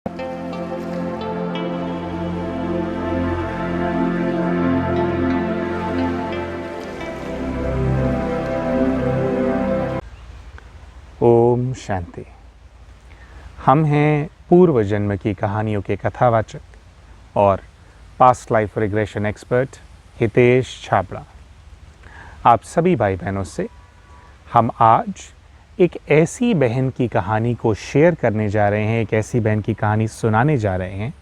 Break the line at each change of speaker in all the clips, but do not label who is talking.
ओम शांति। हम हैं पूर्व जन्म की कहानियों के कथावाचक और past life regression expert Hitesh Chhabra. आप सभी भाई बहनों से हम आज एक ऐसी बहन की कहानी को शेयर करने जा रहे हैं, एक ऐसी बहन की कहानी सुनाने जा रहे हैं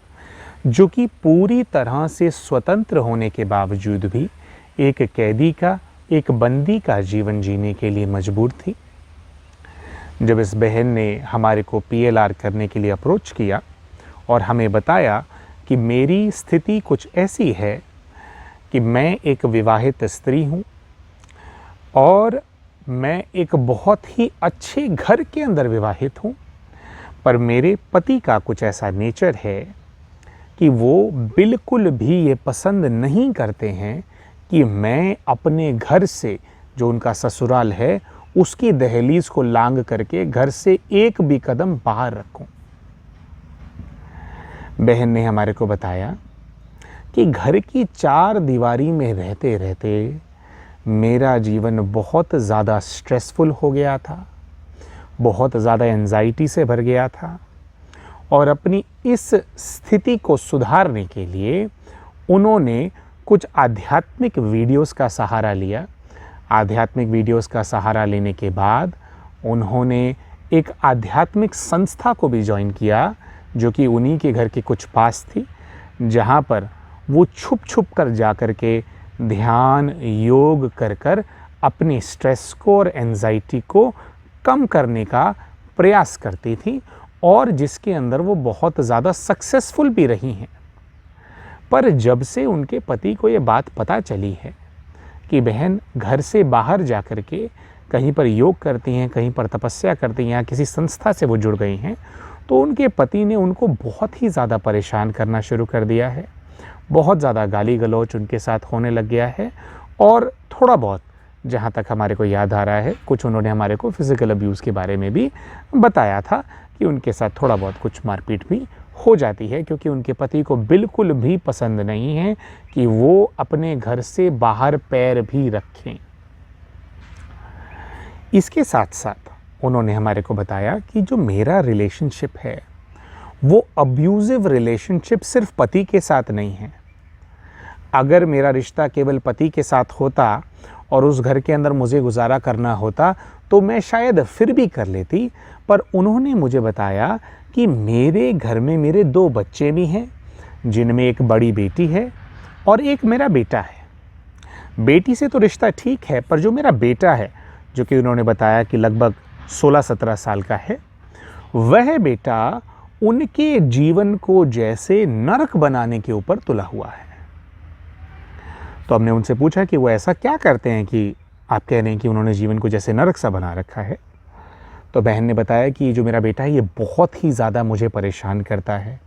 जो कि पूरी तरह से स्वतंत्र होने के बावजूद भी एक कैदी का, एक बंदी का जीवन जीने के लिए मजबूर थी। जब इस बहन ने हमारे को PLR करने के लिए अप्रोच किया और हमें बताया कि मेरी स्थिति कुछ ऐसी है कि मैं एक विवाहित स्त्री हूँ और मैं एक बहुत ही अच्छे घर के अंदर विवाहित हूँ, पर मेरे पति का कुछ ऐसा नेचर है कि वो बिल्कुल भी ये पसंद नहीं करते हैं कि मैं अपने घर से, जो उनका ससुराल है, उसकी दहलीज को लांग करके घर से एक भी कदम बाहर रखूं। बहन ने हमारे को बताया कि घर की चार दीवारी में रहते रहते मेरा जीवन बहुत ज़्यादा स्ट्रेसफुल हो गया था, बहुत ज़्यादा एंजाइटी से भर गया था और अपनी इस स्थिति को सुधारने के लिए उन्होंने कुछ आध्यात्मिक वीडियोस का सहारा लिया। आध्यात्मिक वीडियोस का सहारा लेने के बाद उन्होंने एक आध्यात्मिक संस्था को भी ज्वाइन किया जो कि उन्हीं के घर के कुछ पास थी, जहाँ पर वो छुप छुप कर जा कर के ध्यान योग कर कर अपने स्ट्रेस को और एंजाइटी को कम करने का प्रयास करती थी और जिसके अंदर वो बहुत ज़्यादा सक्सेसफुल भी रही हैं। पर जब से उनके पति को ये बात पता चली है कि बहन घर से बाहर जा कर के कहीं पर योग करती हैं, कहीं पर तपस्या करती हैं या किसी संस्था से वो जुड़ गई हैं, तो उनके पति ने उनको बहुत ही ज़्यादा परेशान करना शुरू कर दिया है। बहुत ज़्यादा गाली गलौच उनके साथ होने लग गया है और थोड़ा बहुत, जहाँ तक हमारे को याद आ रहा है, कुछ उन्होंने हमारे को फिज़िकल अब्यूज़ के बारे में भी बताया था कि उनके साथ थोड़ा बहुत कुछ मारपीट भी हो जाती है, क्योंकि उनके पति को बिल्कुल भी पसंद नहीं है कि वो अपने घर से बाहर पैर भी रखें। इसके साथ साथ उन्होंने हमारे को बताया कि जो मेरा रिलेशनशिप है वो अब्यूजिव रिलेशनशिप सिर्फ पति के साथ नहीं है। अगर मेरा रिश्ता केवल पति के साथ होता और उस घर के अंदर मुझे गुजारा करना होता तो मैं शायद फिर भी कर लेती, पर उन्होंने मुझे बताया कि मेरे घर में मेरे 2 बच्चे भी हैं, जिनमें एक बड़ी बेटी है और एक मेरा बेटा है। बेटी से तो रिश्ता ठीक है, पर जो मेरा बेटा है, जो कि उन्होंने बताया कि लगभग 16-17 साल का है, वह बेटा उनके जीवन को जैसे नरक बनाने के ऊपर तुला हुआ है। तो हमने उनसे पूछा कि वो ऐसा क्या करते हैं कि आप कह रहे हैं कि उन्होंने जीवन को जैसे नरक सा बना रखा है। तो बहन ने बताया कि जो मेरा बेटा है ये बहुत ही ज़्यादा मुझे परेशान करता है,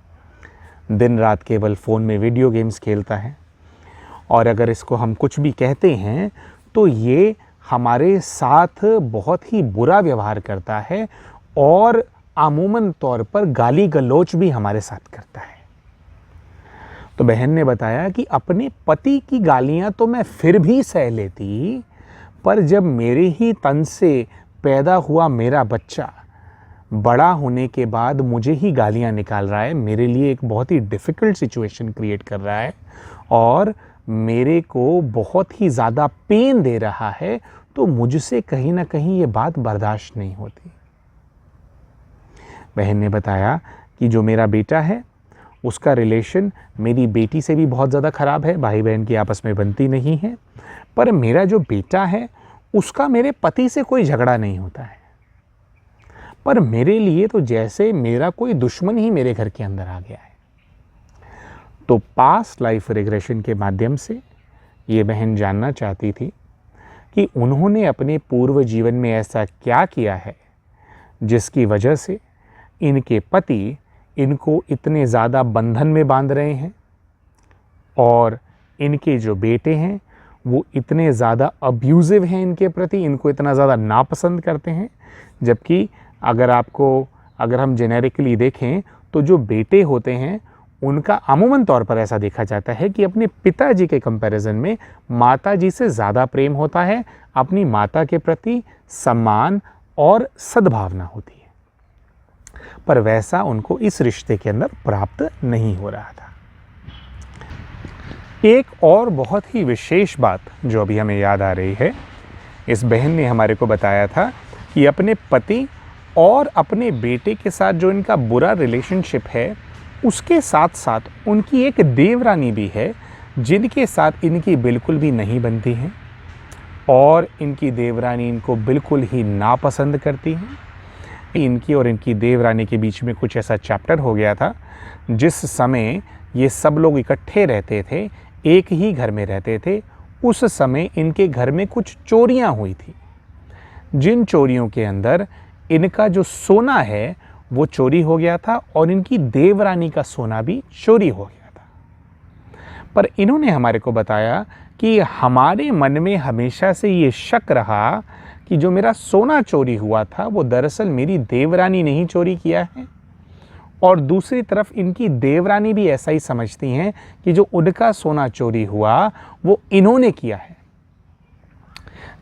दिन रात केवल फ़ोन में वीडियो गेम्स खेलता है और अगर इसको हम कुछ भी कहते हैं तो ये हमारे साथ बहुत ही बुरा व्यवहार करता है और अमूमन तौर पर गाली गलौच भी हमारे साथ करता है। तो बहन ने बताया कि अपने पति की गालियां तो मैं फिर भी सह लेती, पर जब मेरे ही तन से पैदा हुआ मेरा बच्चा बड़ा होने के बाद मुझे ही गालियां निकाल रहा है, मेरे लिए एक बहुत ही डिफ़िकल्ट सिचुएशन क्रिएट कर रहा है और मेरे को बहुत ही ज़्यादा पेन दे रहा है, तो मुझसे कहीं ना कहीं ये बात बर्दाश्त नहीं होती। बहन ने बताया कि जो मेरा बेटा है उसका रिलेशन मेरी बेटी से भी बहुत ज़्यादा ख़राब है, भाई बहन की आपस में बनती नहीं है, पर मेरा जो बेटा है उसका मेरे पति से कोई झगड़ा नहीं होता है, पर मेरे लिए तो जैसे मेरा कोई दुश्मन ही मेरे घर के अंदर आ गया है। तो पास्ट लाइफ रिग्रेशन के माध्यम से ये बहन जानना चाहती थी कि उन्होंने अपने पूर्व जीवन में ऐसा क्या किया है जिसकी वजह से इनके पति इनको इतने ज़्यादा बंधन में बांध रहे हैं और इनके जो बेटे हैं वो इतने ज़्यादा अब्यूज़िव हैं इनके प्रति, इनको इतना ज़्यादा नापसंद करते हैं। जबकि अगर हम जेनेरिकली देखें तो जो बेटे होते हैं उनका अमूमन तौर पर ऐसा देखा जाता है कि अपने पिताजी के कंपैरिजन में माताजी से ज़्यादा प्रेम होता है, अपनी माता के प्रति सम्मान और सद्भावना होती है। पर वैसा उनको इस रिश्ते के अंदर प्राप्त नहीं हो रहा था। एक और बहुत ही विशेष बात जो अभी हमें याद आ रही है, इस बहन ने हमारे को बताया था कि अपने पति और अपने बेटे के साथ जो इनका बुरा रिलेशनशिप है, उसके साथ साथ उनकी एक देवरानी भी है जिनके साथ इनकी बिल्कुल भी नहीं बनती है और इनकी देवरानी इनको बिल्कुल ही नापसंद करती है। इनकी और इनकी देवरानी के बीच में कुछ ऐसा चैप्टर हो गया था जिस समय ये सब लोग इकट्ठे रहते थे, एक ही घर में रहते थे। उस समय इनके घर में कुछ चोरियां हुई थी, जिन चोरियों के अंदर इनका जो सोना है वो चोरी हो गया था और इनकी देवरानी का सोना भी चोरी हो गया था। पर इन्होंने हमारे को बताया कि हमारे मन में हमेशा से ये शक रहा कि जो मेरा सोना चोरी हुआ था वो दरअसल मेरी देवरानी ने ही चोरी किया है, और दूसरी तरफ इनकी देवरानी भी ऐसा ही समझती हैं कि जो उनका सोना चोरी हुआ वो इन्होंने किया है,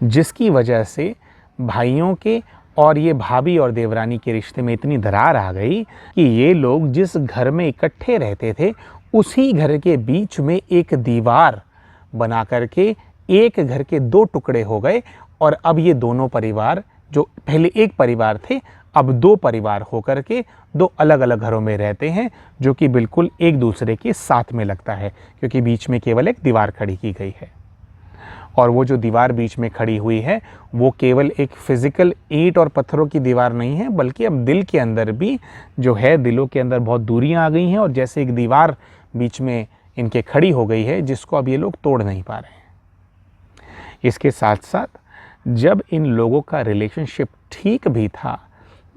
जिसकी वजह से भाइयों के और ये भाभी और देवरानी के रिश्ते में इतनी दरार आ गई कि ये लोग जिस घर में इकट्ठे रहते थे उसी घर के बीच में एक दीवार बना करके एक घर के दो टुकड़े हो गए, और अब ये दोनों परिवार जो पहले एक परिवार थे अब दो परिवार होकर के दो अलग अलग घरों में रहते हैं, जो कि बिल्कुल एक दूसरे के साथ में लगता है क्योंकि बीच में केवल एक दीवार खड़ी की गई है। और वो जो दीवार बीच में खड़ी हुई है वो केवल एक फिजिकल ईंट और पत्थरों की दीवार नहीं है, बल्कि अब दिल के अंदर भी जो है, दिलों के अंदर बहुत दूरियां आ गई हैं और जैसे एक दीवार बीच में इनके खड़ी हो गई है जिसको अब ये लोग तोड़ नहीं पा रहे हैं। इसके साथ साथ जब इन लोगों का रिलेशनशिप ठीक भी था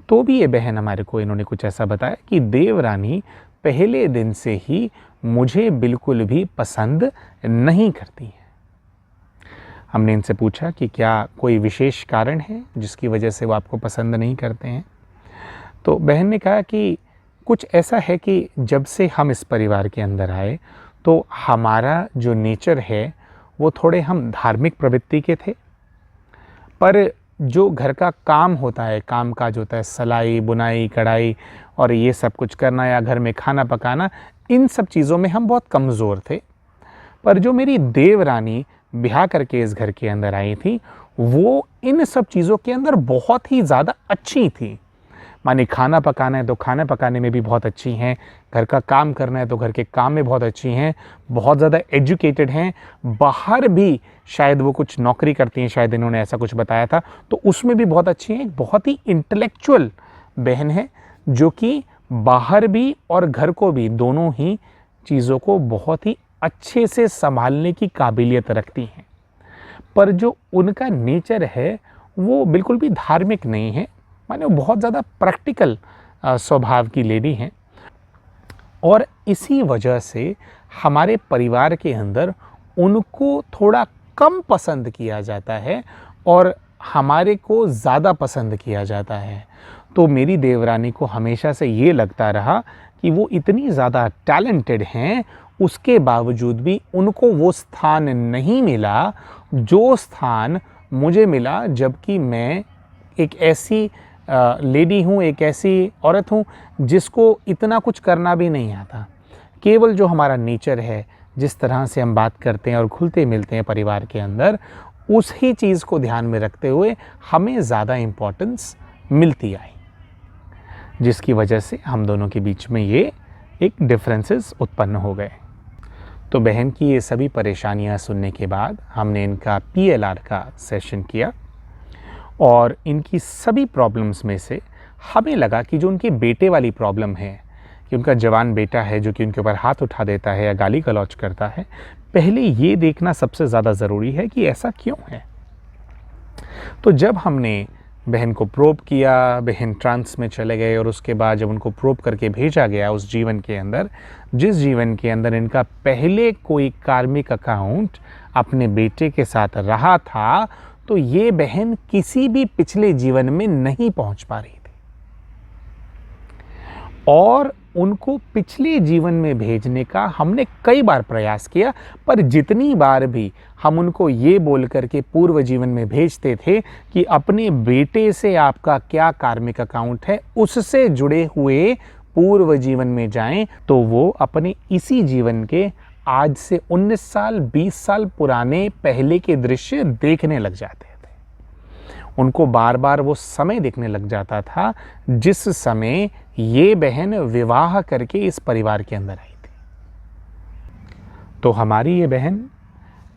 तो भी ये बहन हमारे को इन्होंने कुछ ऐसा बताया कि देवरानी पहले दिन से ही मुझे बिल्कुल भी पसंद नहीं करती है। हमने इनसे पूछा कि क्या कोई विशेष कारण है जिसकी वजह से वो आपको पसंद नहीं करते हैं, तो बहन ने कहा कि कुछ ऐसा है कि जब से हम इस परिवार के अंदर आए तो हमारा जो नेचर है वो थोड़े हम धार्मिक प्रवृत्ति के थे, पर जो घर का काम होता है, काम काज होता है, सिलाई बुनाई कढ़ाई और ये सब कुछ करना या घर में खाना पकाना, इन सब चीज़ों में हम बहुत कमज़ोर थे। पर जो मेरी देवरानी ब्याह करके इस घर के अंदर आई थी वो इन सब चीज़ों के अंदर बहुत ही ज़्यादा अच्छी थी। माने खाना पकाना है तो खाना पकाने में भी बहुत अच्छी हैं, घर का काम करना है तो घर के काम में बहुत अच्छी हैं, बहुत ज़्यादा एजुकेटेड हैं, बाहर भी शायद वो कुछ नौकरी करती हैं, शायद इन्होंने ऐसा कुछ बताया था, तो उसमें भी बहुत अच्छी हैं। एक बहुत ही इंटेलेक्चुअल बहन है जो कि बाहर भी और घर को भी दोनों ही चीज़ों को बहुत ही अच्छे से संभालने की काबिलियत रखती हैं। पर जो उनका नेचर है वो बिल्कुल भी धार्मिक नहीं है, माने वो बहुत ज़्यादा प्रैक्टिकल स्वभाव की लेडी हैं, और इसी वजह से हमारे परिवार के अंदर उनको थोड़ा कम पसंद किया जाता है और हमारे को ज़्यादा पसंद किया जाता है। तो मेरी देवरानी को हमेशा से ये लगता रहा कि वो इतनी ज़्यादा टैलेंटेड हैं, उसके बावजूद भी उनको वो स्थान नहीं मिला जो स्थान मुझे मिला, जबकि मैं एक ऐसी लेडी हूँ, एक ऐसी औरत हूँ जिसको इतना कुछ करना भी नहीं आता। केवल जो हमारा नेचर है, जिस तरह से हम बात करते हैं और घुलते मिलते हैं परिवार के अंदर, उस ही चीज़ को ध्यान में रखते हुए हमें ज़्यादा इम्पोर्टेंस मिलती आई, जिसकी वजह से हम दोनों के बीच में ये एक डिफरेंसेस उत्पन्न हो गए। तो बहन की ये सभी परेशानियां सुनने के बाद हमने इनका PLR का सेशन किया और इनकी सभी प्रॉब्लम्स में से हमें लगा कि जो उनके बेटे वाली प्रॉब्लम है कि उनका जवान बेटा है जो कि उनके ऊपर हाथ उठा देता है या गाली गलौज करता है, पहले ये देखना सबसे ज़्यादा ज़रूरी है कि ऐसा क्यों है। तो जब हमने बहन को प्रोब किया, बहन ट्रांस में चले गए और उसके बाद जब उनको प्रोब करके भेजा गया उस जीवन के अंदर, जिस जीवन के अंदर इनका पहले कोई कार्मिक अकाउंट अपने बेटे के साथ रहा था, तो ये बहन किसी भी पिछले जीवन में नहीं पहुंच पा रही थी। और उनको पिछले जीवन में भेजने का हमने कई बार प्रयास किया, पर जितनी बार भी हम उनको ये बोल करके पूर्व जीवन में भेजते थे कि अपने बेटे से आपका क्या कार्मिक अकाउंट है, उससे जुड़े हुए पूर्व जीवन में जाएं, तो वो अपने इसी जीवन के आज से 19 साल 20 साल पुराने पहले के दृश्य देखने लग जाते थे। उनको बार बार वो समय देखने लग जाता था जिस समय ये बहन विवाह करके इस परिवार के अंदर आई थी। तो हमारी ये बहन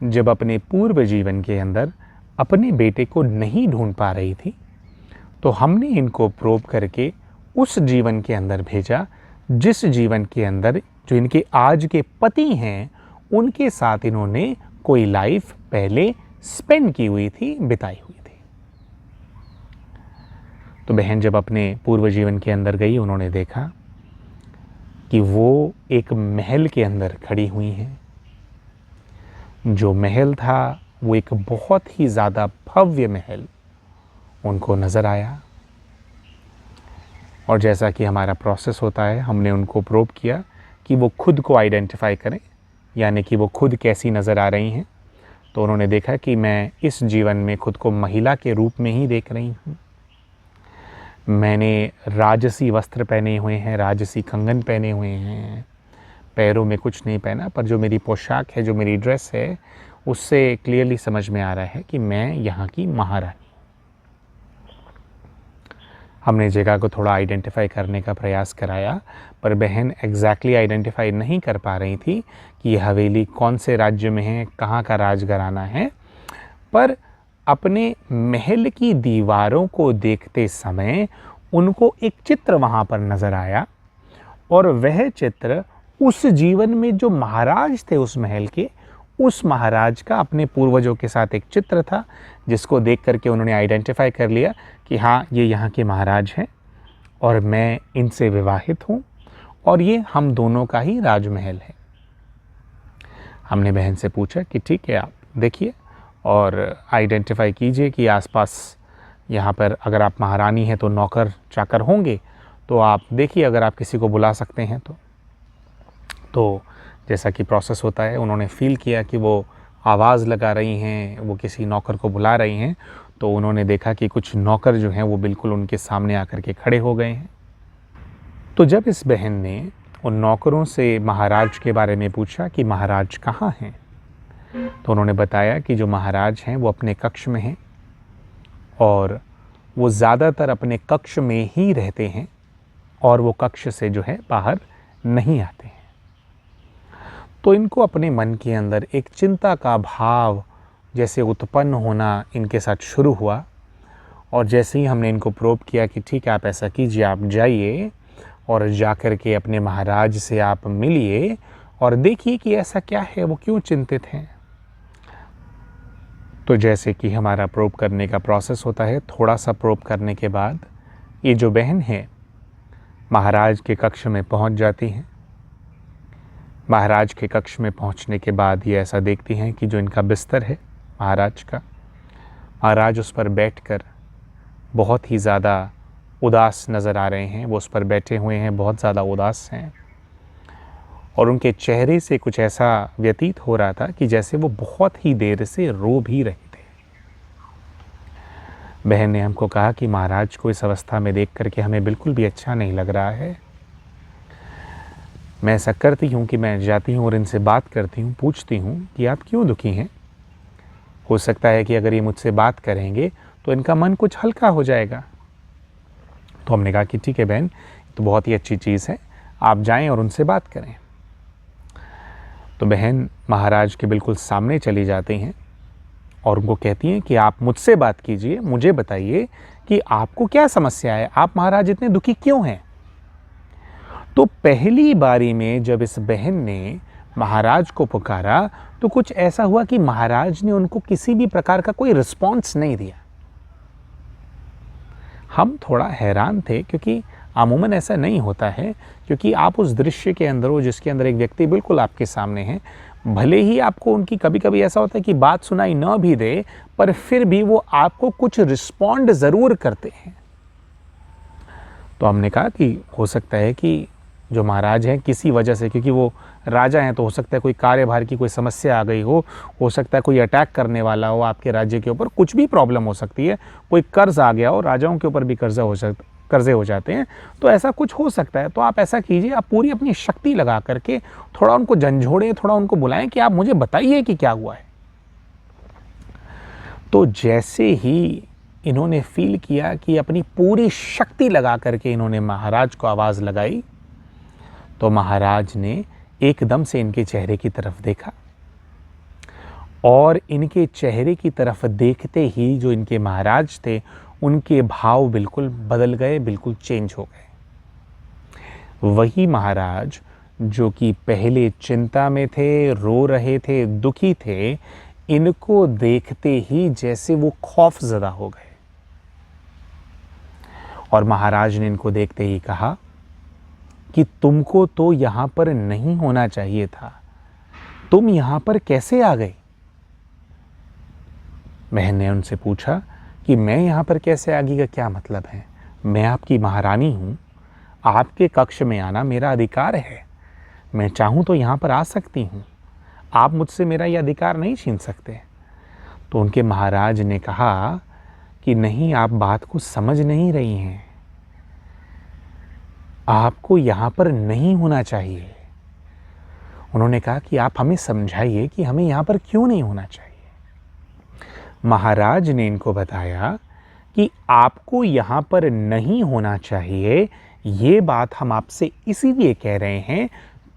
जब अपने पूर्व जीवन के अंदर अपने बेटे को नहीं ढूंढ पा रही थी, तो हमने इनको प्रोब करके उस जीवन के अंदर भेजा जिस जीवन के अंदर जो इनके आज के पति हैं उनके साथ इन्होंने कोई लाइफ पहले स्पेंड की हुई थी, बिताई हुई थी। तो बहन जब अपने पूर्व जीवन के अंदर गई, उन्होंने देखा कि वो एक महल के अंदर खड़ी हुई हैं। जो महल था वो एक बहुत ही ज़्यादा भव्य महल उनको नज़र आया। और जैसा कि हमारा प्रोसेस होता है, हमने उनको प्रोब किया कि वो खुद को आइडेंटिफाई करें, यानी कि वो खुद कैसी नज़र आ रही हैं। तो उन्होंने देखा कि मैं इस जीवन में खुद को महिला के रूप में ही देख रही हूँ। मैंने राजसी वस्त्र पहने हुए हैं, राजसी कंगन पहने हुए हैं, पैरों में कुछ नहीं पहना, पर जो मेरी पोशाक है, जो मेरी ड्रेस है, उससे क्लियरली समझ में आ रहा है कि मैं यहाँ की महारानी। हमने जगह को थोड़ा आइडेंटिफाई करने का प्रयास कराया, पर बहन एग्जैक्टली आइडेंटिफाई नहीं कर पा रही थी कि यह हवेली कौन से राज्य में है, कहाँ का राजघराना है। पर अपने महल की दीवारों को देखते समय उनको एक चित्र वहाँ पर नज़र आया, और वह चित्र उस जीवन में जो महाराज थे उस महल के, उस महाराज का अपने पूर्वजों के साथ एक चित्र था, जिसको देख करके उन्होंने आइडेंटिफाई कर लिया कि हाँ, ये यहाँ के महाराज हैं और मैं इनसे विवाहित हूँ और ये हम दोनों का ही राजमहल है। हमने बहन से पूछा कि ठीक है, आप देखिए और आइडेंटिफाई कीजिए कि आसपास यहाँ पर अगर आप महारानी हैं तो नौकर चाकर होंगे, तो आप देखिए अगर आप किसी को बुला सकते हैं तो जैसा कि प्रोसेस होता है, उन्होंने फ़ील किया कि वो आवाज़ लगा रही हैं, वो किसी नौकर को बुला रही हैं। तो उन्होंने देखा कि कुछ नौकर जो हैं वो बिल्कुल उनके सामने आकर के खड़े हो गए हैं। तो जब इस बहन ने उन नौकरों से महाराज के बारे में पूछा कि महाराज कहाँ हैं, तो उन्होंने बताया कि जो महाराज हैं वो अपने कक्ष में हैं और वो ज़्यादातर अपने कक्ष में ही रहते हैं और वो कक्ष से जो है बाहर नहीं आते हैं। तो इनको अपने मन के अंदर एक चिंता का भाव जैसे उत्पन्न होना इनके साथ शुरू हुआ। और जैसे ही हमने इनको प्रोब किया कि ठीक है, आप ऐसा कीजिए, आप जाइए और जाकर के अपने महाराज से आप मिलिए और देखिए कि ऐसा क्या है, वो क्यों चिंतित हैं। तो जैसे कि हमारा प्रोब करने का प्रोसेस होता है, थोड़ा सा प्रोब करने के बाद ये जो बहन है महाराज के कक्ष में पहुंच जाती हैं। महाराज के कक्ष में पहुंचने के बाद ये ऐसा देखती हैं कि जो इनका बिस्तर है महाराज का, महाराज उस पर बैठकर बहुत ही ज़्यादा उदास नज़र आ रहे हैं। वो उस पर बैठे हुए हैं, बहुत ज़्यादा उदास हैं और उनके चेहरे से कुछ ऐसा व्यतीत हो रहा था कि जैसे वो बहुत ही देर से रो भी रहे थे। बहन ने हमको कहा कि महाराज को इस अवस्था में देख करके हमें बिल्कुल भी अच्छा नहीं लग रहा है। मैं ऐसा करती हूँ कि मैं जाती हूँ और इनसे बात करती हूँ, पूछती हूँ कि आप क्यों दुखी हैं। हो सकता है कि अगर ये मुझसे बात करेंगे तो इनका मन कुछ हल्का हो जाएगा। तो हमने कहा कि ठीक है बहन, तो बहुत ही अच्छी चीज़ है, आप जाएं और उनसे बात करें। तो बहन महाराज के बिल्कुल सामने चली जाती हैं और उनको कहती हैं कि आप मुझसे बात कीजिए, मुझे बताइए कि आपको क्या समस्या है, आप महाराज इतने दुखी क्यों हैं। तो पहली बारी में जब इस बहन ने महाराज को पुकारा तो कुछ ऐसा हुआ कि महाराज ने उनको किसी भी प्रकार का कोई रिस्पॉन्स नहीं दिया। हम थोड़ा हैरान थे क्योंकि अमूमन ऐसा नहीं होता है, क्योंकि आप उस दृश्य के अंदर हो जिसके अंदर एक व्यक्ति बिल्कुल आपके सामने है, भले ही आपको उनकी कभी कभी ऐसा होता है कि बात सुनाई न भी दे, पर फिर भी वो आपको कुछ रिस्पॉन्ड ज़रूर करते हैं। तो हमने कहा कि हो सकता है कि जो महाराज हैं किसी वजह से, क्योंकि वो राजा हैं तो हो सकता है कोई कार्यभार की कोई समस्या आ गई हो सकता है कोई अटैक करने वाला हो आपके राज्य के ऊपर, कुछ भी प्रॉब्लम हो सकती है, कोई कर्ज आ गया हो, राजाओं के ऊपर भी कर्जे हो जाते हैं, तो ऐसा कुछ हो सकता है। तो आप ऐसा कीजिए, आप पूरी अपनी शक्ति लगा करके थोड़ा उनको झंझोड़ें, थोड़ा उनको बुलाएं कि आप मुझे बताइए कि क्या हुआ है। तो जैसे ही इन्होंने फील किया कि अपनी पूरी शक्ति लगा करके इन्होंने महाराज को आवाज़ लगाई, तो महाराज ने एकदम से इनके चेहरे की तरफ देखा और इनके चेहरे की तरफ देखते ही जो इनके महाराज थे उनके भाव बिल्कुल बदल गए, बिल्कुल चेंज हो गए। वही महाराज जो कि पहले चिंता में थे, रो रहे थे, दुखी थे, इनको देखते ही जैसे वो खौफजदा हो गए और महाराज ने इनको देखते ही कहा कि तुमको तो यहाँ पर नहीं होना चाहिए था, तुम यहाँ पर कैसे आ गए? बहन ने उनसे पूछा कि मैं यहाँ पर कैसे आ गई का क्या मतलब है? मैं आपकी महारानी हूँ, आपके कक्ष में आना मेरा अधिकार है, मैं चाहूँ तो यहाँ पर आ सकती हूँ, आप मुझसे मेरा ये अधिकार नहीं छीन सकते। तो उनके महाराज ने कहा कि नहीं, आप बात को समझ नहीं रही हैं, आपको यहाँ पर नहीं होना चाहिए। उन्होंने कहा कि आप हमें समझाइए कि हमें यहाँ पर क्यों नहीं होना चाहिए। महाराज ने इनको बताया कि आपको यहाँ पर नहीं होना चाहिए, ये बात हम आपसे इसीलिए कह रहे हैं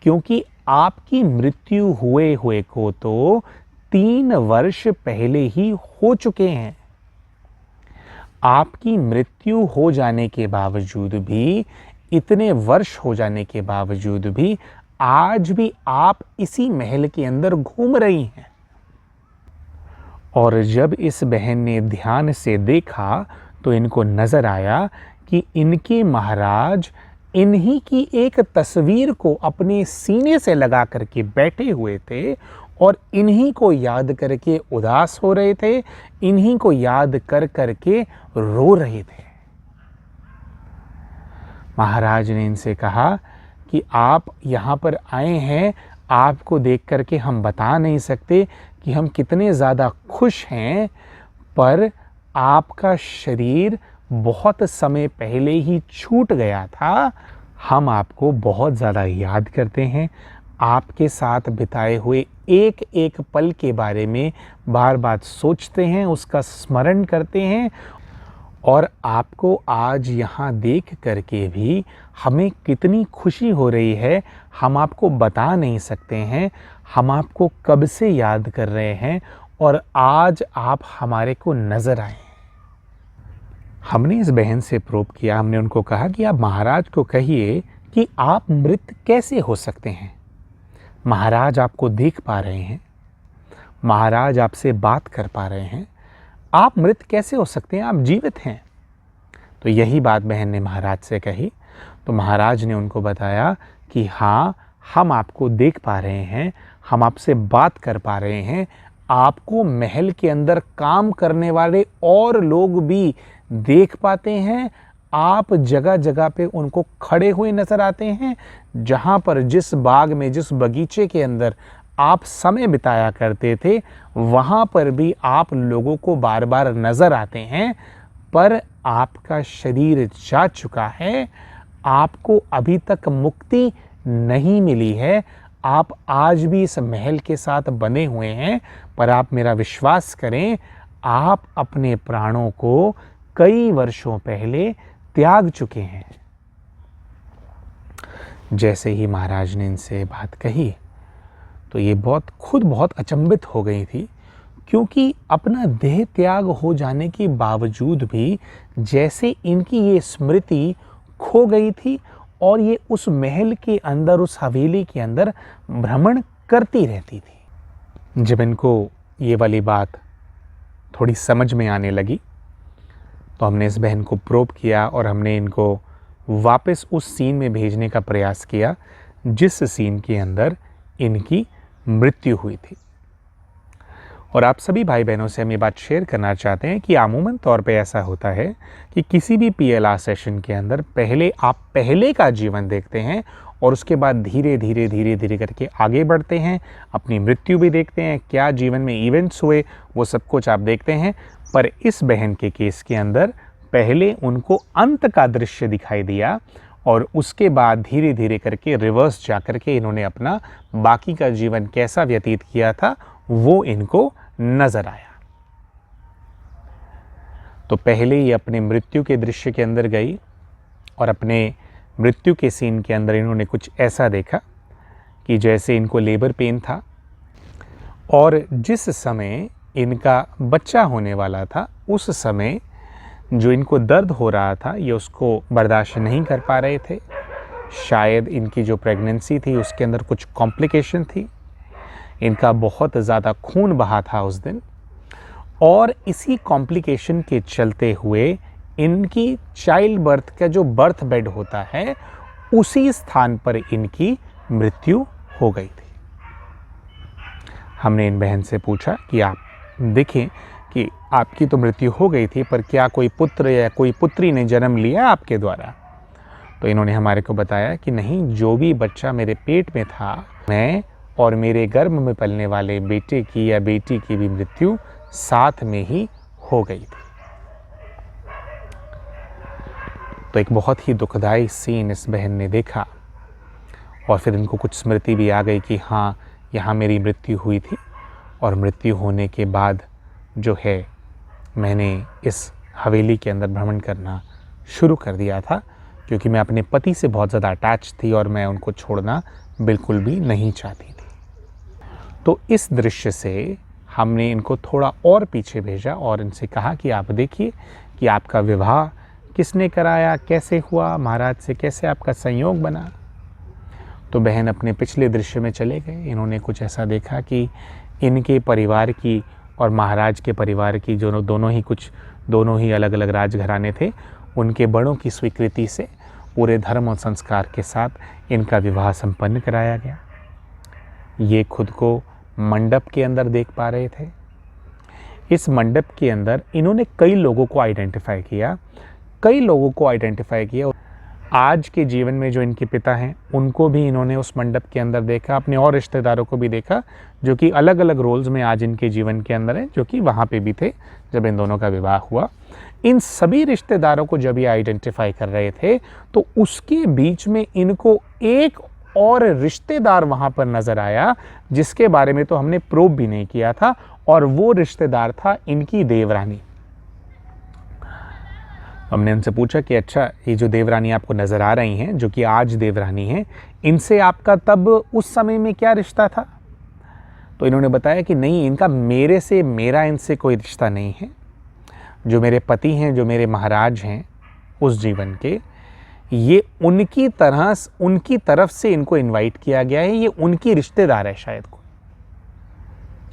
क्योंकि आपकी मृत्यु हुए हुए को तो 3 वर्ष पहले ही हो चुके हैं। आपकी मृत्यु हो जाने के बावजूद भी, इतने वर्ष हो जाने के बावजूद भी, आज भी आप इसी महल के अंदर घूम रही हैं। और जब इस बहन ने ध्यान से देखा तो इनको नजर आया कि इनके महाराज इन्हीं की एक तस्वीर को अपने सीने से लगा करके बैठे हुए थे और इन्हीं को याद करके उदास हो रहे थे, इन्हीं को याद कर करके रो रहे थे। महाराज ने इनसे कहा कि आप यहाँ पर आए हैं, आपको देख करके हम बता नहीं सकते कि हम कितने ज़्यादा खुश हैं, पर आपका शरीर बहुत समय पहले ही छूट गया था। हम आपको बहुत ज़्यादा याद करते हैं, आपके साथ बिताए हुए एक एक पल के बारे में बार बार सोचते हैं, उसका स्मरण करते हैं और आपको आज यहाँ देख करके भी हमें कितनी खुशी हो रही है, हम आपको बता नहीं सकते हैं। हम आपको कब से याद कर रहे हैं और आज आप हमारे को नज़र आए। हमने इस बहन से प्रोब किया, हमने उनको कहा कि आप महाराज को कहिए कि आप मृत कैसे हो सकते हैं। महाराज आपको देख पा रहे हैं, महाराज आपसे बात कर पा रहे हैं, आप मृत कैसे हो सकते हैं, आप जीवित हैं। तो यही बात बहन ने महाराज से कही। तो महाराज ने उनको बताया कि हाँ, हम आपको देख पा रहे हैं, हम आपसे बात कर पा रहे हैं, आपको महल के अंदर काम करने वाले और लोग भी देख पाते हैं, आप जगह जगह पे उनको खड़े हुए नज़र आते हैं। जहाँ पर जिस बाग में, जिस बगीचे के अंदर आप समय बिताया करते थे, वहाँ पर भी आप लोगों को बार बार नज़र आते हैं, पर आपका शरीर जा चुका है, आपको अभी तक मुक्ति नहीं मिली है, आप आज भी इस महल के साथ बने हुए हैं, पर आप मेरा विश्वास करें, आप अपने प्राणों को कई वर्षों पहले त्याग चुके हैं। जैसे ही महाराज ने इनसे बात कही तो ये बहुत अचंभित हो गई थी, क्योंकि अपना देह त्याग हो जाने के बावजूद भी जैसे इनकी ये स्मृति खो गई थी और ये उस महल के अंदर, उस हवेली के अंदर भ्रमण करती रहती थी। जब इनको ये वाली बात थोड़ी समझ में आने लगी तो हमने इस बहन को प्रोब किया और हमने इनको वापस उस सीन में भेजने का प्रयास किया जिस सीन के अंदर इनकी मृत्यु हुई थी। और आप सभी भाई बहनों से हम ये बात शेयर करना चाहते हैं कि अमूमन तौर पे ऐसा होता है कि किसी भी PLR सेशन के अंदर पहले आप पहले का जीवन देखते हैं और उसके बाद धीरे धीरे करके आगे बढ़ते हैं, अपनी मृत्यु भी देखते हैं, क्या जीवन में इवेंट्स हुए वो सब कुछ आप देखते हैं। पर इस बहन के केस के अंदर पहले उनको अंत का दृश्य दिखाई दिया और उसके बाद धीरे धीरे करके रिवर्स जा कर के इन्होंने अपना बाकी का जीवन कैसा व्यतीत किया था वो इनको नजर आया। तो पहले ये अपने मृत्यु के दृश्य के अंदर गई और अपने मृत्यु के सीन के अंदर इन्होंने कुछ ऐसा देखा कि जैसे इनको लेबर पेन था और जिस समय इनका बच्चा होने वाला था उस समय जो इनको दर्द हो रहा था ये उसको बर्दाश्त नहीं कर पा रहे थे। शायद इनकी जो प्रेगनेंसी थी उसके अंदर कुछ कॉम्प्लिकेशन थी, इनका बहुत ज़्यादा खून बहा था उस दिन और इसी कॉम्प्लिकेशन के चलते हुए इनकी चाइल्ड बर्थ का जो बर्थ बेड होता है उसी स्थान पर इनकी मृत्यु हो गई थी। हमने इन बहन से पूछा कि आप देखें कि आपकी तो मृत्यु हो गई थी पर क्या कोई पुत्र या कोई पुत्री ने जन्म लिया आपके द्वारा? तो इन्होंने हमारे को बताया कि नहीं, जो भी बच्चा मेरे पेट में था मैं और मेरे गर्भ में पलने वाले बेटे की या बेटी की भी मृत्यु साथ में ही हो गई थी। तो एक बहुत ही दुखदाई सीन इस बहन ने देखा और फिर इनको कुछ स्मृति भी आ गई कि हाँ, यहाँ मेरी मृत्यु हुई थी और मृत्यु होने के बाद जो है मैंने इस हवेली के अंदर भ्रमण करना शुरू कर दिया था क्योंकि मैं अपने पति से बहुत ज़्यादा अटैच थी और मैं उनको छोड़ना बिल्कुल भी नहीं चाहती थी। तो इस दृश्य से हमने इनको थोड़ा और पीछे भेजा और इनसे कहा कि आप देखिए कि आपका विवाह किसने कराया, कैसे हुआ, महाराज से कैसे आपका संयोग बना। तो बहन अपने पिछले दृश्य में चले गए। इन्होंने कुछ ऐसा देखा कि इनके परिवार की और महाराज के परिवार की जो दोनों ही अलग अलग राजघराने थे, उनके बड़ों की स्वीकृति से पूरे धर्म और संस्कार के साथ इनका विवाह संपन्न कराया गया। ये खुद को मंडप के अंदर देख पा रहे थे। इस मंडप के अंदर इन्होंने कई लोगों को आइडेंटिफाई किया। आज के जीवन में जो इनके पिता हैं उनको भी इन्होंने उस मंडप के अंदर देखा, अपने और रिश्तेदारों को भी देखा जो कि अलग अलग रोल्स में आज इनके जीवन के अंदर हैं, जो कि वहाँ पे भी थे जब इन दोनों का विवाह हुआ। इन सभी रिश्तेदारों को जब ये आइडेंटिफाई कर रहे थे तो उसके बीच में इनको एक और रिश्तेदार वहाँ पर नज़र आया जिसके बारे में तो हमने प्रोब भी नहीं किया था, और वो रिश्तेदार था इनकी देवरानी। हमने उनसे पूछा कि अच्छा, ये जो देवरानी आपको नज़र आ रही हैं, जो कि आज देवरानी हैं, इनसे आपका तब उस समय में क्या रिश्ता था? तो इन्होंने बताया कि नहीं, इनका मेरा इनसे कोई रिश्ता नहीं है। जो मेरे पति हैं, जो मेरे महाराज हैं उस जीवन के, ये उनकी तरफ से इनको इनवाइट किया गया है, ये उनकी रिश्तेदार है शायद को।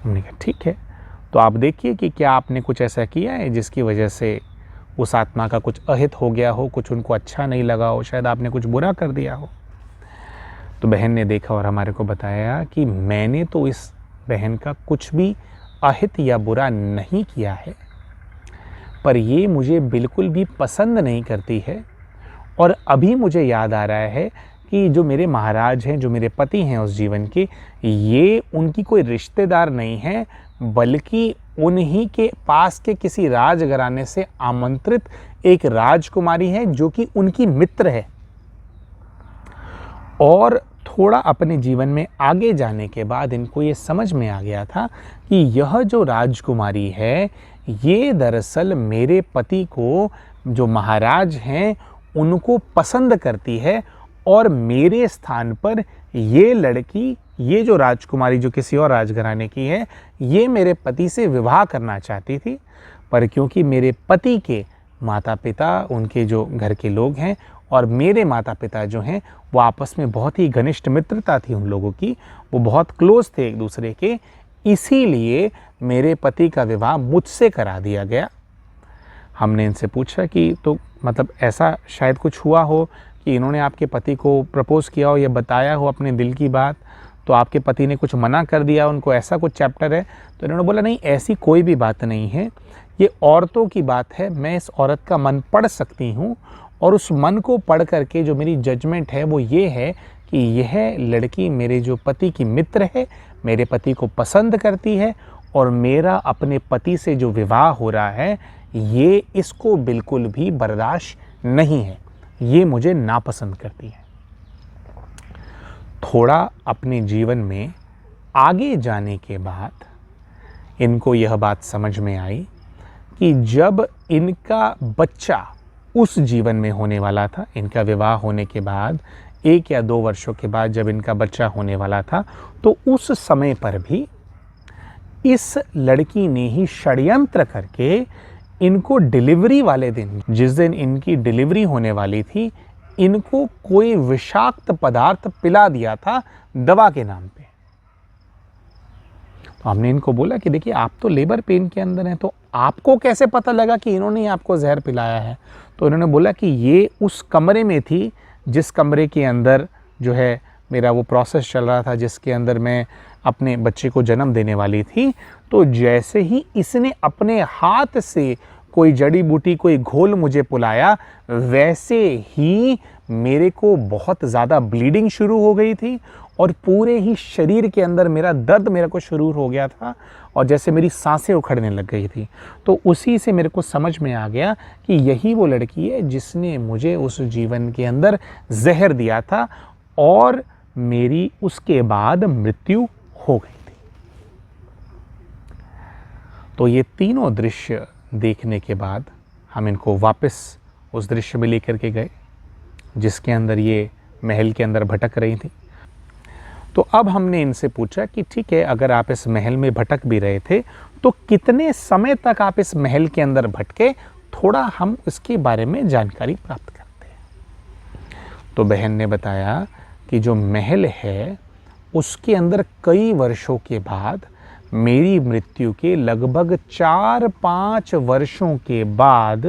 हमने कहा ठीक है, तो आप देखिए कि क्या आपने कुछ ऐसा किया है जिसकी वजह से उस आत्मा का कुछ अहित हो गया हो, कुछ उनको अच्छा नहीं लगा हो, शायद आपने कुछ बुरा कर दिया हो। तो बहन ने देखा और हमारे को बताया कि मैंने तो इस बहन का कुछ भी अहित या बुरा नहीं किया है, पर ये मुझे बिल्कुल भी पसंद नहीं करती है। और अभी मुझे याद आ रहा है कि जो मेरे महाराज हैं, जो मेरे पति हैं उस जीवन के, ये उनकी कोई रिश्तेदार नहीं है, बल्कि उन्हीं के पास के किसी राजघराने से आमंत्रित एक राजकुमारी है जो कि उनकी मित्र है। और थोड़ा अपने जीवन में आगे जाने के बाद इनको ये समझ में आ गया था कि यह जो राजकुमारी है, ये दरअसल मेरे पति को, जो महाराज हैं, उनको पसंद करती है और मेरे स्थान पर ये लड़की, ये जो राजकुमारी जो किसी और राजघराने की है, ये मेरे पति से विवाह करना चाहती थी। पर क्योंकि मेरे पति के माता पिता, उनके जो घर के लोग हैं और मेरे माता पिता जो हैं, वो आपस में बहुत ही घनिष्ठ मित्रता थी उन लोगों की, वो बहुत क्लोज थे एक दूसरे के, इसीलिए मेरे पति का विवाह मुझसे करा दिया गया। हमने इनसे पूछा कि तो मतलब ऐसा शायद कुछ हुआ हो कि इन्होंने आपके पति को प्रपोज़ किया हो या बताया हो अपने दिल की बात, तो आपके पति ने कुछ मना कर दिया, उनको ऐसा कुछ चैप्टर है? तो इन्होंने बोला नहीं, ऐसी कोई भी बात नहीं है, ये औरतों की बात है। मैं इस औरत का मन पढ़ सकती हूँ और उस मन को पढ़ करके जो मेरी जजमेंट है वो ये है कि यह लड़की मेरे जो पति की मित्र है, मेरे पति को पसंद करती है और मेरा अपने पति से जो विवाह हो रहा है ये इसको बिल्कुल भी बर्दाश्त नहीं है, ये मुझे नापसंद करती है। थोड़ा अपने जीवन में आगे जाने के बाद इनको यह बात समझ में आई कि जब इनका बच्चा उस जीवन में होने वाला था, इनका विवाह होने के बाद 1 या 2 वर्षों के बाद जब इनका बच्चा होने वाला था, तो उस समय पर भी इस लड़की ने ही षड्यंत्र करके इनको डिलीवरी वाले दिन, जिस दिन इनकी डिलीवरी होने वाली थी, इनको कोई विषाक्त पदार्थ पिला दिया था दवा के नाम पे। तो हमने इनको बोला कि देखिए आप तो लेबर पेन के अंदर हैं, तो आपको कैसे पता लगा कि इन्होंने आपको जहर पिलाया है? तो इन्होंने बोला कि ये उस कमरे में थी जिस कमरे के अंदर जो है मेरा वो प्रोसेस चल रहा था, जिसके अंदर मैं अपने बच्चे को जन्म देने वाली थी। तो जैसे ही इसने अपने हाथ से कोई जड़ी बूटी, कोई घोल मुझे पिलाया, वैसे ही मेरे को बहुत ज़्यादा ब्लीडिंग शुरू हो गई थी और पूरे ही शरीर के अंदर मेरा दर्द मेरे को शुरू हो गया था और जैसे मेरी सांसें उखड़ने लग गई थी। तो उसी से मेरे को समझ में आ गया कि यही वो लड़की है जिसने मुझे उस जीवन के अंदर जहर दिया था और मेरी उसके बाद मृत्यु हो गई थी। तो ये तीनों दृश्य देखने के बाद हम इनको वापस उस दृश्य में लेकर के गए जिसके अंदर ये महल के अंदर भटक रही थी। तो अब हमने इनसे पूछा कि ठीक है, अगर आप इस महल में भटक भी रहे थे तो कितने समय तक आप इस महल के अंदर भटके, थोड़ा हम इसके बारे में जानकारी प्राप्त करते हैं। तो बहन ने बताया कि जो महल है उसके अंदर कई वर्षों के बाद, मेरी मृत्यु के लगभग 4-5 वर्षों के बाद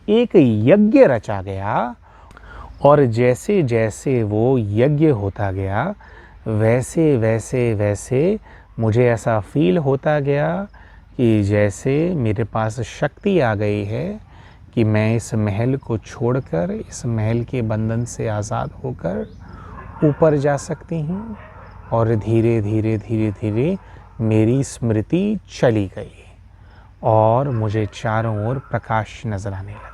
एक यज्ञ रचा गया और जैसे जैसे वो यज्ञ होता गया वैसे वैसे वैसे मुझे ऐसा फील होता गया कि जैसे मेरे पास शक्ति आ गई है कि मैं इस महल को छोड़कर, इस महल के बंधन से आज़ाद होकर ऊपर जा सकती हूँ। और धीरे धीरे धीरे धीरे मेरी स्मृति चली गई और मुझे चारों ओर प्रकाश नजर आने लगा।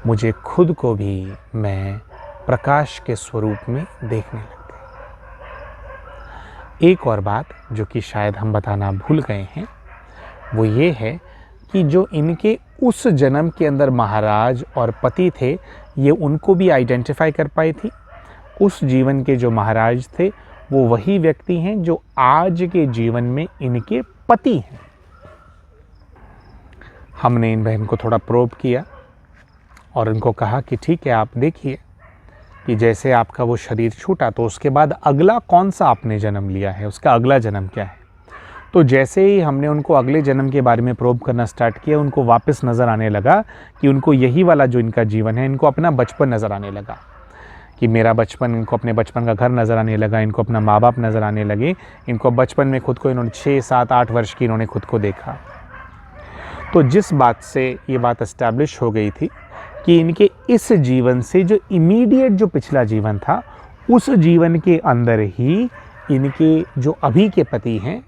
मुझे खुद को भी मैं प्रकाश के स्वरूप में देखने लग गई। एक और बात जो कि शायद हम बताना भूल गए हैं वो ये है कि जो इनके उस जन्म के अंदर महाराज और पति थे, ये उनको भी आइडेंटिफाई कर पाई थी। उस जीवन के जो महाराज थे वो वही व्यक्ति हैं जो आज के जीवन में इनके पति हैं। हमने इन बहन को थोड़ा प्रोब किया और उनको कहा कि ठीक है, आप देखिए कि जैसे आपका वो शरीर छूटा तो उसके बाद अगला कौन सा आपने जन्म लिया है, उसका अगला जन्म क्या है। तो जैसे ही हमने उनको अगले जन्म के बारे में प्रोब करना स्टार्ट किया, उनको वापस नज़र आने लगा कि उनको यही वाला जो इनका जीवन है, इनको अपना बचपन नज़र आने लगा कि मेरा बचपन, इनको अपने बचपन का घर नज़र आने लगा, इनको अपना माँ बाप नज़र आने लगे। इनको बचपन में खुद को इन्होंने 6, 7, 8 वर्ष की इन्होंने खुद को देखा। तो जिस बात से ये बात एस्टैब्लिश हो गई थी कि इनके इस जीवन से जो इमीडिएट जो पिछला जीवन था, उस जीवन के अंदर ही इनके जो अभी के पति हैं,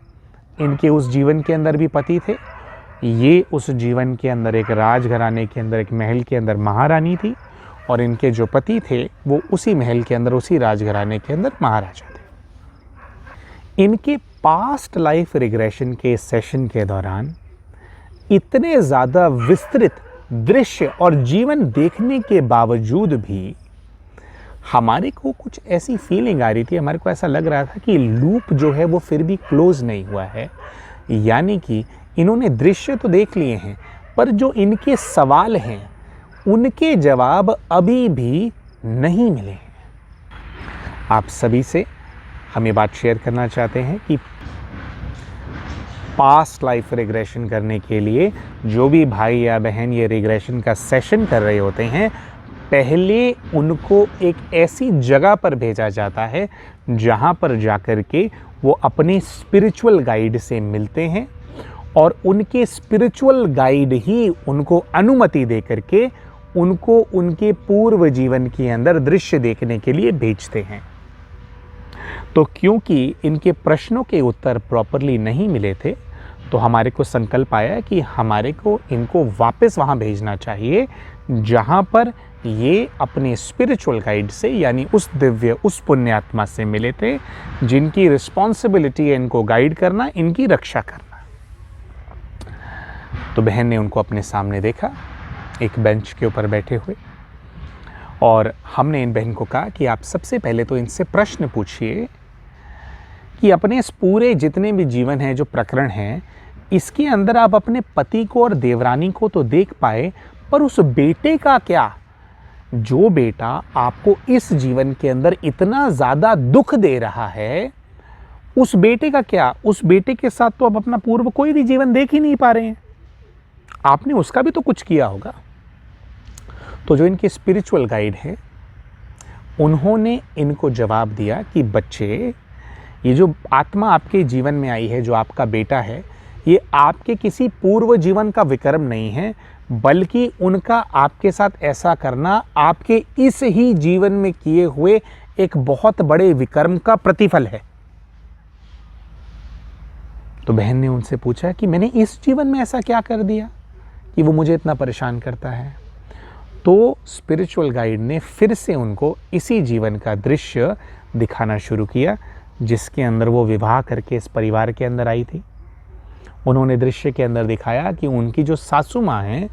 इनके उस जीवन के अंदर भी पति थे। ये उस जीवन के अंदर एक राजघराने के अंदर, एक महल के अंदर महारानी थी और इनके जो पति थे वो उसी महल के अंदर, उसी राजघराने के अंदर महाराजा थे। इनके पास्ट लाइफ रिग्रेशन के सेशन के दौरान इतने ज़्यादा विस्तृत दृश्य और जीवन देखने के बावजूद भी हमारे को कुछ ऐसी फीलिंग आ रही थी, हमारे को ऐसा लग रहा था कि लूप जो है वो फिर भी क्लोज नहीं हुआ है। यानी कि इन्होंने दृश्य तो देख लिए हैं पर जो इनके सवाल हैं उनके जवाब अभी भी नहीं मिले हैं। आप सभी से हम ये बात शेयर करना चाहते हैं कि पास्ट लाइफ रिग्रेशन करने के लिए जो भी भाई या बहन ये रिग्रेशन का सेशन कर रहे होते हैं, पहले उनको एक ऐसी जगह पर भेजा जाता है जहाँ पर जाकर के वो अपने स्पिरिचुअल गाइड से मिलते हैं और उनके स्पिरिचुअल गाइड ही उनको अनुमति दे करके उनको उनके पूर्व जीवन के अंदर दृश्य देखने के लिए भेजते हैं। तो क्योंकि इनके प्रश्नों के उत्तर प्रॉपरली नहीं मिले थे, तो हमारे को संकल्प आया कि हमारे को इनको वापस वहाँ भेजना चाहिए जहाँ पर ये अपने स्पिरिचुअल गाइड से, यानी उस दिव्य, उस पुण्यात्मा से मिले थे जिनकी रिस्पॉन्सिबिलिटी है इनको गाइड करना, इनकी रक्षा करना। तो बहन ने उनको अपने सामने देखा, एक बेंच के ऊपर बैठे हुए, और हमने इन बहन को कहा कि आप सबसे पहले तो इनसे प्रश्न पूछिए कि अपने इस पूरे जितने भी जीवन हैं, जो प्रकरण हैं, इसके अंदर आप अपने पति को और देवरानी को तो देख पाए, पर उस बेटे का क्या, जो बेटा आपको इस जीवन के अंदर इतना ज़्यादा दुख दे रहा है, उस बेटे का क्या? उस बेटे के साथ तो आप अपना पूर्व कोई भी जीवन देख ही नहीं पा रहे हैं, आपने उसका भी तो कुछ किया होगा। तो जो इनके स्पिरिचुअल गाइड है, उन्होंने इनको जवाब दिया कि बच्चे, ये जो आत्मा आपके जीवन में आई है, जो आपका बेटा है, ये आपके किसी पूर्व जीवन का विकर्म नहीं है, बल्कि उनका आपके साथ ऐसा करना आपके इस ही जीवन में किए हुए एक बहुत बड़े विकर्म का प्रतिफल है। तो बहन ने उनसे पूछा कि मैंने इस जीवन में ऐसा क्या कर दिया कि वो मुझे इतना परेशान करता है? तो स्पिरिचुअल गाइड ने फिर से उनको इसी जीवन का दृश्य दिखाना शुरू किया जिसके अंदर वो विवाह करके इस परिवार के अंदर आई थी। उन्होंने दृश्य के अंदर दिखाया कि उनकी जो सासू माँ हैं,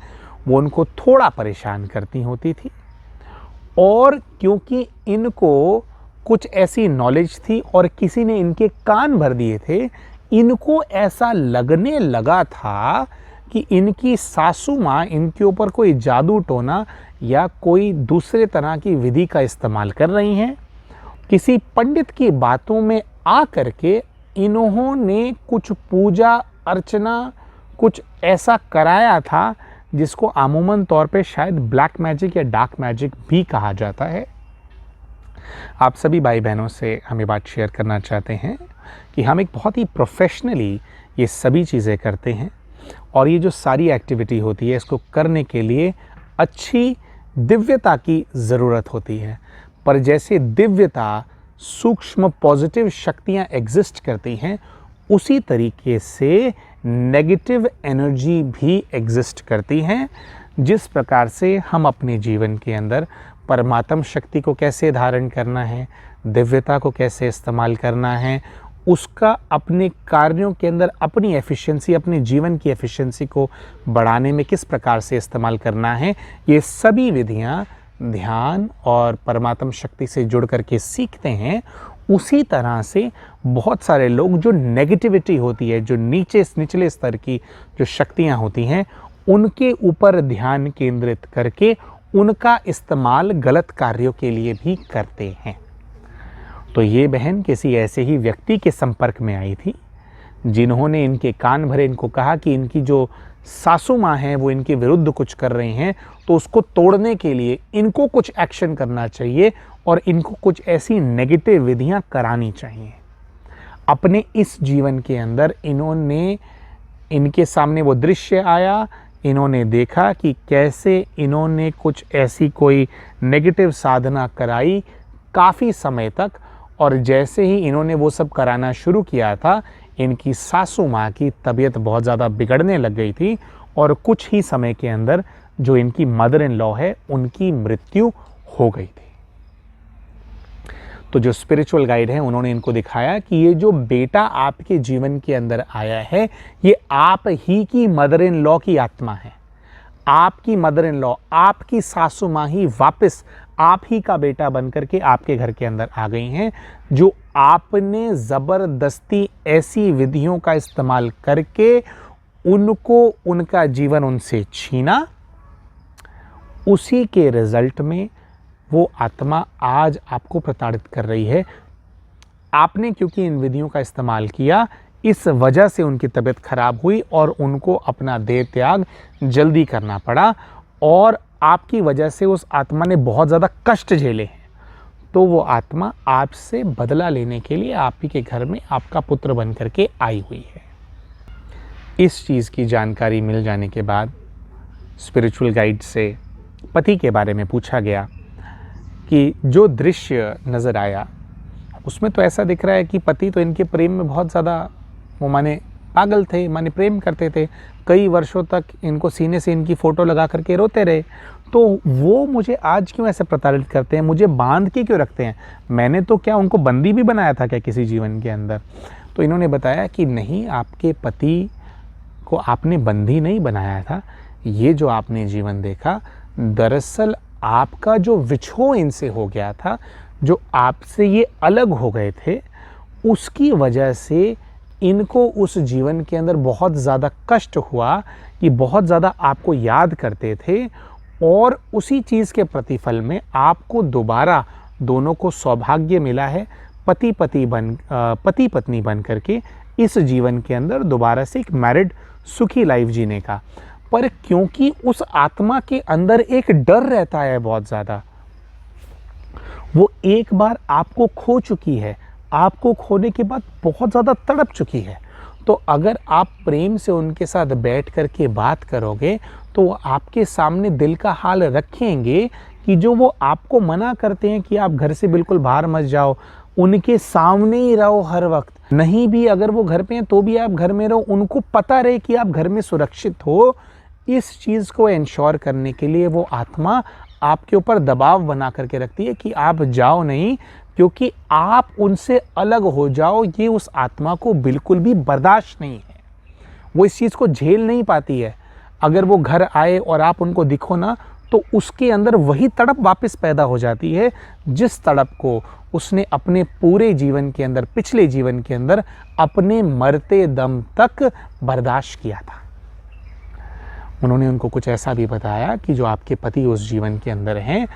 वो उनको थोड़ा परेशान करती होती थी, और क्योंकि इनको कुछ ऐसी नॉलेज थी और किसी ने इनके कान भर दिए थे, इनको ऐसा लगने लगा था कि इनकी सासू माँ इनके ऊपर कोई जादू टोना या कोई दूसरे तरह की विधि का इस्तेमाल कर रही हैं। किसी पंडित की बातों में आ करके इन्होंने कुछ पूजा अर्चना, कुछ ऐसा कराया था जिसको अमूमन तौर पे शायद ब्लैक मैजिक या डार्क मैजिक भी कहा जाता है। आप सभी भाई बहनों से हम ये बात शेयर करना चाहते हैं कि हम एक बहुत ही प्रोफेशनली ये सभी चीज़ें करते हैं, और ये जो सारी एक्टिविटी होती है, इसको करने के लिए अच्छी दिव्यता की ज़रूरत होती है। पर जैसे दिव्यता, सूक्ष्म पॉजिटिव शक्तियाँ एग्जिस्ट करती हैं, उसी तरीके से नेगेटिव एनर्जी भी एग्जिस्ट करती हैं। जिस प्रकार से हम अपने जीवन के अंदर परमात्म शक्ति को कैसे धारण करना है, दिव्यता को कैसे इस्तेमाल करना है, उसका अपने कार्यों के अंदर अपनी एफिशिएंसी, अपने जीवन की एफिशिएंसी को बढ़ाने में किस प्रकार से इस्तेमाल करना है, ये सभी विधियाँ ध्यान और परमात्म शक्ति से जुड़ करके सीखते हैं। उसी तरह से बहुत सारे लोग, जो नेगेटिविटी होती है, जो निचले स्तर की जो शक्तियाँ होती हैं, उनके ऊपर ध्यान केंद्रित करके उनका इस्तेमाल गलत कार्यों के लिए भी करते हैं। तो ये बहन किसी ऐसे ही व्यक्ति के संपर्क में आई थी जिन्होंने इनके कान भरे, इनको कहा कि इनकी जो सासू माँ हैं वो इनके विरुद्ध कुछ कर रही हैं, तो उसको तोड़ने के लिए इनको कुछ एक्शन करना चाहिए और इनको कुछ ऐसी नेगेटिव विधियाँ करानी चाहिए। अपने इस जीवन के अंदर इन्होंने, इनके सामने वो दृश्य आया, इन्होंने देखा कि कैसे इन्होंने कुछ ऐसी कोई नेगेटिव साधना कराई काफ़ी समय तक, और जैसे ही इन्होंने वो सब कराना शुरू किया था, इनकी सासू माँ की तबीयत बहुत ज़्यादा बिगड़ने लग गई थी, और कुछ ही समय के अंदर जो इनकी मदर इन लॉ है, उनकी मृत्यु हो गई थी। तो जो स्पिरिचुअल गाइड हैं, उन्होंने इनको दिखाया कि ये जो बेटा आपके जीवन के अंदर आया है, ये आप ही की मदर इन लॉ की आत्मा है। आपकी मदर इन लॉ, आपकी सासू माँ ही वापस आप ही का बेटा बनकर के आपके घर के अंदर आ गई हैं, जो आपने ज़बरदस्ती ऐसी विधियों का इस्तेमाल करके उनको, उनका जीवन उनसे छीना। उसी के रिजल्ट में वो आत्मा आज आपको प्रताड़ित कर रही है। आपने क्योंकि इन विधियों का इस्तेमाल किया, इस वजह से उनकी तबीयत खराब हुई और उनको अपना देह त्याग जल्दी करना पड़ा, और आपकी वजह से उस आत्मा ने बहुत ज़्यादा कष्ट झेले हैं। तो वो आत्मा आपसे बदला लेने के लिए आप ही के घर में आपका पुत्र बन करके आई हुई है। इस चीज़ की जानकारी मिल जाने के बाद स्पिरिचुअल गाइड से पति के बारे में पूछा गया कि जो दृश्य नज़र आया उसमें तो ऐसा दिख रहा है कि पति तो इनके प्रेम में बहुत ज़्यादा वो माने पागल थे, माने प्रेम करते थे, कई वर्षों तक इनको सीने से इनकी फ़ोटो लगा करके रोते रहे। तो वो मुझे आज क्यों ऐसे प्रताड़ित करते हैं, मुझे बांध के क्यों रखते हैं, मैंने तो क्या उनको बंदी भी बनाया था क्या किसी जीवन के अंदर। तो इन्होंने बताया कि नहीं, आपके पति को आपने बंदी नहीं बनाया था, ये जो आपने जीवन देखा दरअसल आपका जो विछोह इनसे हो गया था, जो आपसे ये अलग हो गए थे, उसकी वजह से इनको उस जीवन के अंदर बहुत ज़्यादा कष्ट हुआ कि बहुत ज़्यादा आपको याद करते थे, और उसी चीज़ के प्रतिफल में आपको दोबारा दोनों को सौभाग्य मिला है पति पत्नी बन करके इस जीवन के अंदर दोबारा से एक मैरिड सुखी लाइफ जीने का। पर क्योंकि उस आत्मा के अंदर एक डर रहता है बहुत ज़्यादा, वो एक बार आपको खो चुकी है, आपको खोने के बाद बहुत ज़्यादा तड़प चुकी है। तो अगर आप प्रेम से उनके साथ बैठ कर के बात करोगे तो वो आपके सामने दिल का हाल रखेंगे कि जो वो आपको मना करते हैं कि आप घर से बिल्कुल बाहर मत जाओ, उनके सामने ही रहो हर वक्त, नहीं भी अगर वो घर पे हैं तो भी आप घर में रहो, उनको पता रहे कि आप घर में सुरक्षित हो। इस चीज़ को इंश्योर करने के लिए वो आत्मा आपके ऊपर दबाव बना करके रखती है कि आप जाओ नहीं, क्योंकि आप उनसे अलग हो जाओ ये उस आत्मा को बिल्कुल भी बर्दाश्त नहीं है, वो इस चीज़ को झेल नहीं पाती है। अगर वो घर आए और आप उनको दिखो ना, तो उसके अंदर वही तड़प वापस पैदा हो जाती है जिस तड़प को उसने अपने पूरे जीवन के अंदर, पिछले जीवन के अंदर अपने मरते दम तक बर्दाश्त किया था। उन्होंने उनको कुछ ऐसा भी बताया कि जो आपके पति उस जीवन के अंदर हैं,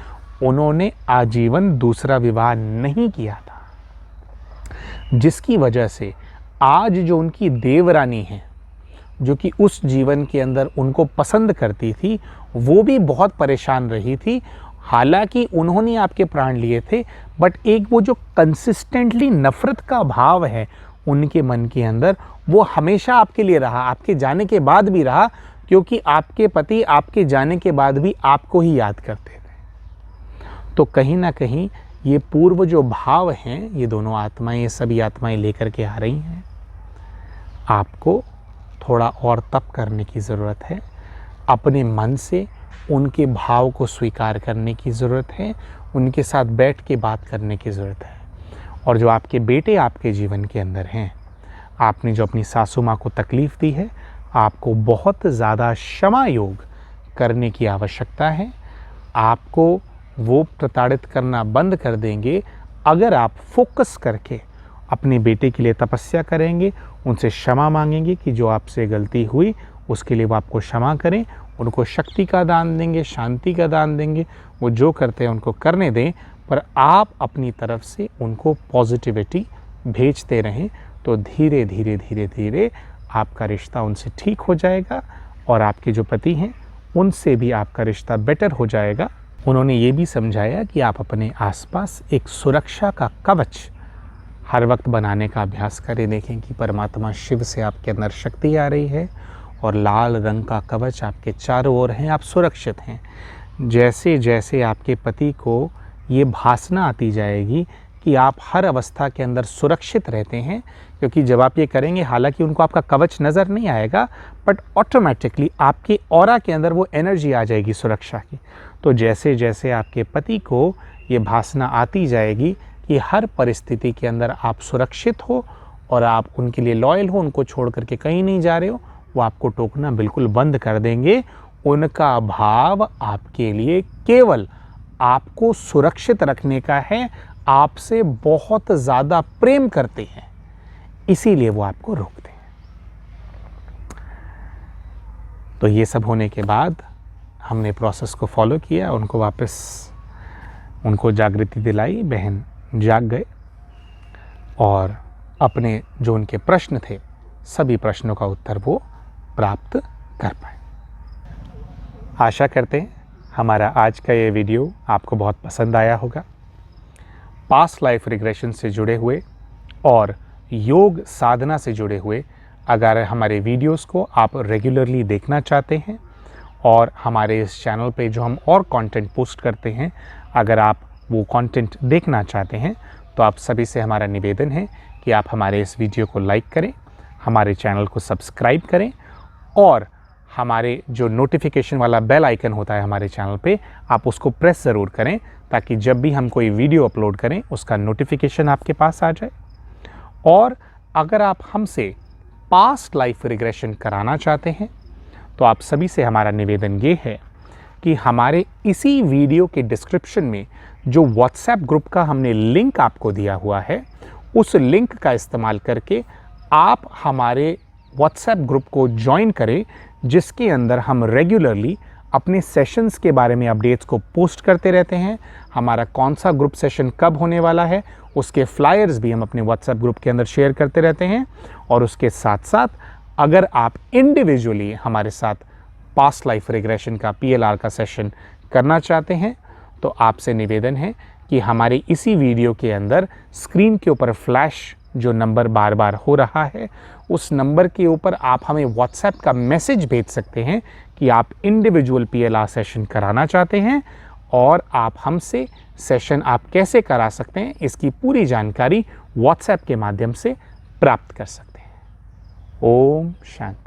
उन्होंने आजीवन दूसरा विवाह नहीं किया था, जिसकी वजह से आज जो उनकी देवरानी है, जो कि उस जीवन के अंदर उनको पसंद करती थी, वो भी बहुत परेशान रही थी। हालांकि उन्होंने आपके प्राण लिए थे, बट एक वो जो कंसिस्टेंटली नफ़रत का भाव है उनके मन के अंदर, वो हमेशा आपके लिए रहा, आपके जाने के बाद भी रहा, क्योंकि आपके पति आपके जाने के बाद भी आपको ही याद करते थे। तो कहीं ना कहीं ये पूर्व जो भाव हैं, ये दोनों आत्माएं, ये सभी आत्माएं लेकर के आ रही हैं। आपको थोड़ा और तप करने की ज़रूरत है, अपने मन से उनके भाव को स्वीकार करने की ज़रूरत है, उनके साथ बैठ के बात करने की ज़रूरत है। और जो आपके बेटे आपके जीवन के अंदर हैं, आपने जो अपनी सासू माँ को तकलीफ़ दी है, आपको बहुत ज़्यादा क्षमा योग करने की आवश्यकता है। आपको वो प्रताड़ित करना बंद कर देंगे अगर आप फोकस करके अपने बेटे के लिए तपस्या करेंगे, उनसे क्षमा मांगेंगे कि जो आपसे गलती हुई उसके लिए वो आपको क्षमा करें, उनको शक्ति का दान देंगे, शांति का दान देंगे, वो जो करते हैं उनको करने दें, पर आप अपनी तरफ से उनको पॉजिटिविटी भेजते रहें। तो धीरे धीरे धीरे धीरे आपका रिश्ता उनसे ठीक हो जाएगा और आपके जो पति हैं उनसे भी आपका रिश्ता बेटर हो जाएगा। उन्होंने ये भी समझाया कि आप अपने आसपास एक सुरक्षा का कवच हर वक्त बनाने का अभ्यास करें। देखें कि परमात्मा शिव से आपके अंदर शक्ति आ रही है और लाल रंग का कवच आपके चारों ओर हैं, आप सुरक्षित हैं। जैसे जैसे आपके पति को ये भासना आती जाएगी कि आप हर अवस्था के अंदर सुरक्षित रहते हैं, क्योंकि जब आप ये करेंगे, हालांकि उनको आपका कवच नज़र नहीं आएगा, बट ऑटोमेटिकली आपके ऑरा के अंदर वो एनर्जी आ जाएगी सुरक्षा की। तो जैसे जैसे आपके पति को ये भासना आती जाएगी कि हर परिस्थिति के अंदर आप सुरक्षित हो और आप उनके लिए लॉयल हो, उनको छोड़ करके कहीं नहीं जा रहे हो, वो आपको टोकना बिल्कुल बंद कर देंगे। उनका भाव आपके लिए केवल आपको सुरक्षित रखने का है, आपसे बहुत ज़्यादा प्रेम करते हैं, इसीलिए वो आपको रोकते हैं। तो ये सब होने के बाद हमने प्रोसेस को फॉलो किया, उनको वापस उनको जागृति दिलाई, बहन जाग गए और अपने जो उनके प्रश्न थे सभी प्रश्नों का उत्तर वो प्राप्त कर पाए। आशा करते हैं हमारा आज का ये वीडियो आपको बहुत पसंद आया होगा। पास्ट लाइफ रिग्रेशन से जुड़े हुए और योग साधना से जुड़े हुए अगर हमारे वीडियोस को आप रेगुलरली देखना चाहते हैं और हमारे इस चैनल पे जो हम और कंटेंट पोस्ट करते हैं, अगर आप वो कंटेंट देखना चाहते हैं, तो आप सभी से हमारा निवेदन है कि आप हमारे इस वीडियो को लाइक करें, हमारे चैनल को सब्सक्राइब करें और हमारे जो नोटिफिकेशन वाला बेल आइकन होता है हमारे चैनल पे, आप उसको प्रेस ज़रूर करें ताकि जब भी हम कोई वीडियो अपलोड करें उसका नोटिफिकेशन आपके पास आ जाए। और अगर आप हमसे पास्ट लाइफ रिग्रेशन कराना चाहते हैं तो आप सभी से हमारा निवेदन ये है कि हमारे इसी वीडियो के डिस्क्रिप्शन में जो व्हाट्सएप ग्रुप का हमने लिंक आपको दिया हुआ है, उस लिंक का इस्तेमाल करके आप हमारे व्हाट्सएप ग्रुप को ज्वाइन करें, जिसके अंदर हम रेगुलरली अपने सेशंस के बारे में अपडेट्स को पोस्ट करते रहते हैं। हमारा कौन सा ग्रुप सेशन कब होने वाला है उसके फ्लायर्स भी हम अपने व्हाट्सएप ग्रुप के अंदर शेयर करते रहते हैं। और उसके साथ साथ अगर आप इंडिविजुअली हमारे साथ पास्ट लाइफ रिग्रेशन का PLR का सेशन करना चाहते हैं तो आपसे निवेदन है कि हमारे इसी वीडियो के अंदर स्क्रीन के ऊपर फ्लैश जो नंबर बार बार हो रहा है, उस नंबर के ऊपर आप हमें व्हाट्सएप का मैसेज भेज सकते हैं कि आप इंडिविजुअल PLR सेशन कराना चाहते हैं और आप हमसे सेशन आप कैसे करा सकते हैं इसकी पूरी जानकारी व्हाट्सएप के माध्यम से प्राप्त कर सकते हैं। ओम शांति।